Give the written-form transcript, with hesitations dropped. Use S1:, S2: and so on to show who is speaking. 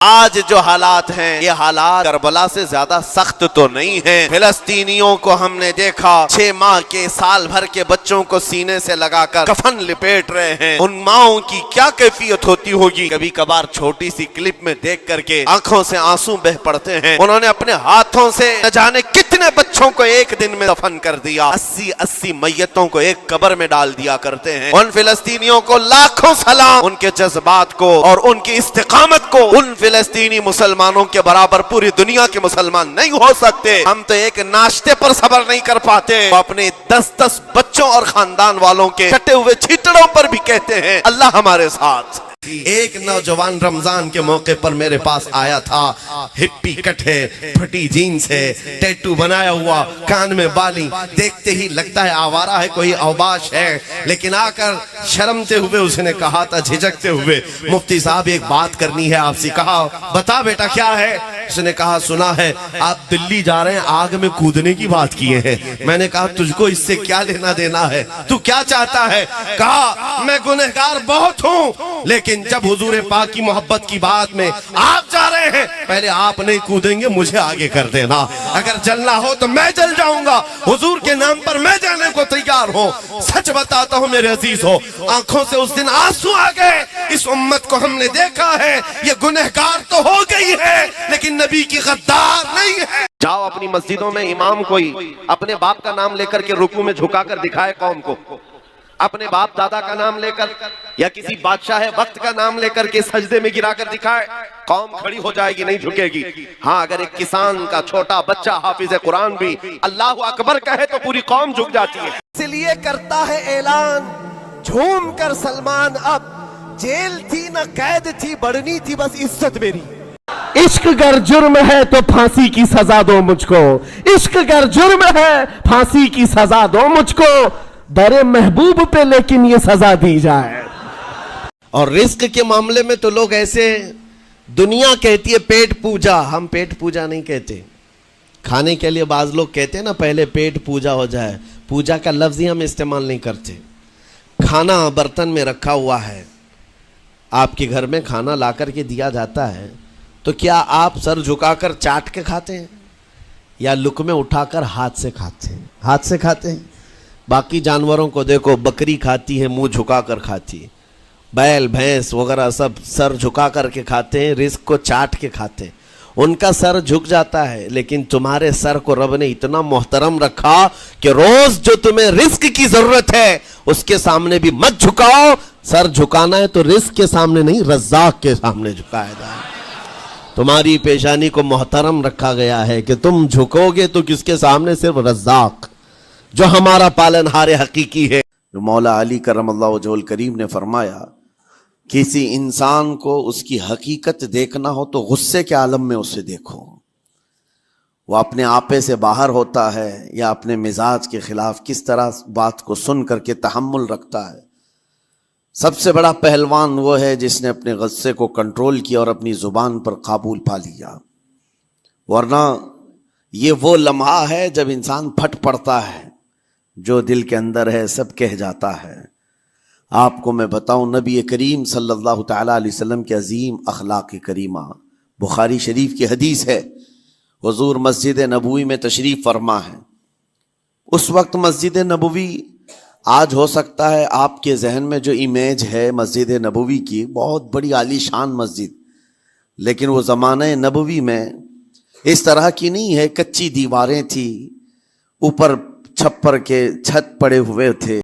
S1: آج جو حالات ہیں یہ حالات کربلا سے زیادہ سخت تو نہیں ہیں۔ فلسطینیوں کو ہم نے دیکھا 6 ماہ کے سال بھر کے بچوں کو سینے سے لگا کر کفن لپیٹ رہے ہیں۔ ان ماؤں کی کیا کیفیت ہوتی ہوگی؟ کبھی کبھار چھوٹی سی کلپ میں دیکھ کر کے آنکھوں سے آنسو بہ پڑتے ہیں۔ انہوں نے اپنے ہاتھوں سے نہ جانے کتنے بچوں کو ایک دن میں دفن کر دیا۔ 80 میتوں کو ایک قبر میں ڈال دیا کرتے ہیں۔ ان فلسطینیوں کو لاکھوں سلام، ان کے جذبات کو اور ان کی استقامت کو۔ ان فلسطینی مسلمانوں کے برابر پوری دنیا کے مسلمان نہیں ہو سکتے۔ ہم تو ایک ناشتے پر صبر نہیں کر پاتے، وہ اپنے 10 بچوں اور خاندان والوں کے کٹے ہوئے چھیٹڑوں پر بھی کہتے ہیں اللہ ہمارے ساتھ۔ ایک نوجوان رمضان کے موقع پر میرے پاس آیا تھا، ہپی کٹ ہے، پھٹی جینز ہے، ٹیٹو بنایا ہوا، کان میں بالی، دیکھتے ہی لگتا ہے آوارہ ہے، کوئی اوباش ہے، لیکن آ کر شرمتے ہوئے اس نے کہا تھا، جھجکتے ہوئے، مفتی صاحب ایک بات کرنی ہے آپ سے۔ کہا بتا بیٹا کیا ہے؟ اس نے کہا سنا ہے آپ دلی جا رہے ہیں، آگ میں کودنے کی بات کیے ہیں۔ میں نے کہا تجھ کو اس سے کیا لینا دینا ہے، تو کیا چاہتا ہے؟ کہا میں گنہگار بہت ہوں، لیکن جب حضور پاک کی محبت کی بات میں آپ جا رہے ہیں، پہلے آپ نہیں کودیں گے، مجھے آگے کر دینا۔ اگر جلنا ہو تو میں جل جاؤں گا، حضور کے نام پر میں جانے کو تیار ہوں۔ سچ بتاتا ہوں میرے عزیز ہو، آنکھوں سے اس دن آنسو آ گئے۔ اس امت کو ہم نے دیکھا ہے، یہ گنہگار تو ہو گئی ہے لیکن نبی کی غدار نہیں ہے۔ جاؤ اپنی مسجدوں میں امام کوئی اپنے باپ کا نام لے کر کے رکوع میں جھکا کر دکھائے قوم کو، اپنے باپ دادا کا نام لے کر یا کسی بادشاہ وقت کا نام لے کر کے سجدے میں گرا کر دکھائے، قوم کھڑی ہو جائے گی، نہیں جھکے گی۔ ہاں اگر ایک کسان کا چھوٹا بچہ حافظ قرآن بھی اللہ اکبر کہے تو پوری قوم جھک جاتی ہے۔
S2: اس لیے کرتا ہے اعلان جھوم کر سلمان، اب جیل تھی نہ قید تھی، بڑھنی تھی بس عزت میری۔ عشق گر جرم ہے تو پھانسی کی سزا دو مجھ کو، عشق گر جرم ہے پھانسی کی سزا دو مجھ کو، در محبوب پہ لیکن یہ سزا دی جائے۔
S1: اور رزق کے معاملے میں تو لوگ ایسے، دنیا کہتی ہے پیٹ پوجا، ہم پیٹ پوجا نہیں کہتے۔ کھانے کے لیے بعض لوگ کہتے ہیں نا پہلے پیٹ پوجا ہو جائے، پوجا کا لفظ ہی ہم استعمال نہیں کرتے۔ کھانا برتن میں رکھا ہوا ہے، آپ کے گھر میں کھانا لا کر کے دیا جاتا ہے، تو کیا آپ سر جھکا کر چاٹ کے کھاتے ہیں یا لقمے اٹھا کر ہاتھ سے کھاتے ہیں؟ ہاتھ سے کھاتے ہیں۔ باقی جانوروں کو دیکھو، بکری کھاتی ہے منہ جھکا کر کھاتی ہے، بیل بھینس وغیرہ سب سر جھکا کر کے کھاتے ہیں، رزق کو چاٹ کے کھاتے ہیں، ان کا سر جھک جاتا ہے۔ لیکن تمہارے سر کو رب نے اتنا محترم رکھا کہ روز جو تمہیں رزق کی ضرورت ہے اس کے سامنے بھی مت جھکاؤ۔ سر جھکانا ہے تو رزق کے سامنے نہیں، رزاق کے سامنے جھکایا جائے۔ تمہاری پیشانی کو محترم رکھا گیا ہے کہ تم جھکو گے تو کس کے سامنے؟ صرف رزاق جو ہمارا پالنہار حقیقی ہے۔ جو مولا علی کرم اللہ وجہہ الکریم نے فرمایا، کسی انسان کو اس کی حقیقت دیکھنا ہو تو غصے کے عالم میں اسے دیکھو، وہ اپنے آپے سے باہر ہوتا ہے یا اپنے مزاج کے خلاف کس طرح بات کو سن کر کے تحمل رکھتا ہے۔ سب سے بڑا پہلوان وہ ہے جس نے اپنے غصے کو کنٹرول کیا اور اپنی زبان پر قابو پا لیا، ورنہ یہ وہ لمحہ ہے جب انسان پھٹ پڑتا ہے، جو دل کے اندر ہے سب کہہ جاتا ہے۔ آپ کو میں بتاؤں، نبی کریم صلی اللہ تعالیٰ علیہ وسلم کے عظیم اخلاق کریمہ، بخاری شریف کی حدیث ہے، حضور مسجد نبوی میں تشریف فرما ہے۔ اس وقت مسجد نبوی، آج ہو سکتا ہے آپ کے ذہن میں جو امیج ہے مسجد نبوی کی، بہت بڑی عالی شان مسجد، لیکن وہ زمانہ نبوی میں اس طرح کی نہیں ہے، کچی دیواریں تھی، اوپر چھپر کے چھت پڑے ہوئے تھے۔